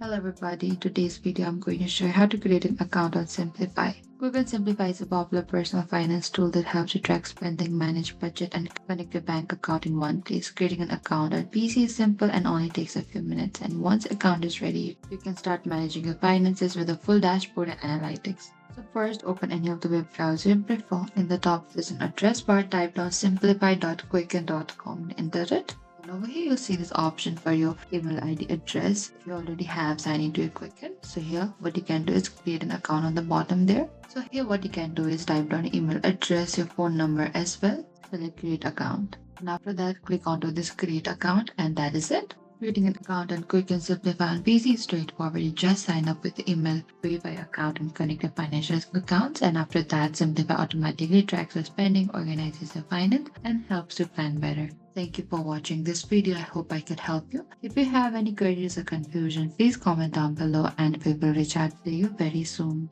Hello everybody, in today's video I'm going to show you how to create an account on Simplify. Quicken Simplify is a popular personal finance tool that helps you track spending, manage budget, and connect your bank account in one place. Creating an account on PC is simple and only takes a few minutes, and once account is ready, you can start managing your finances with a full dashboard and analytics. So first, open any of the web browser you prefer. In the top, there's an address bar. Type down simplify.quicken.com and enter it. And over here, you'll see this option for your email ID address. If you already have signed into your Quicken, so here what you can do is create an account on the bottom there. So here what you can do is type down your email address, your phone number as well. Select create account. And after that, click onto this create account, and that is it. Creating an account on Quicken Simplify on PC is straightforward. You just sign up with the email, verify your account, and connect your financial accounts. And after that, Simplify automatically tracks your spending, organizes your finance, and helps you plan better. Thank you for watching this video. I hope I could help you. If you have any queries or confusion, please comment down below and we will reach out to you very soon.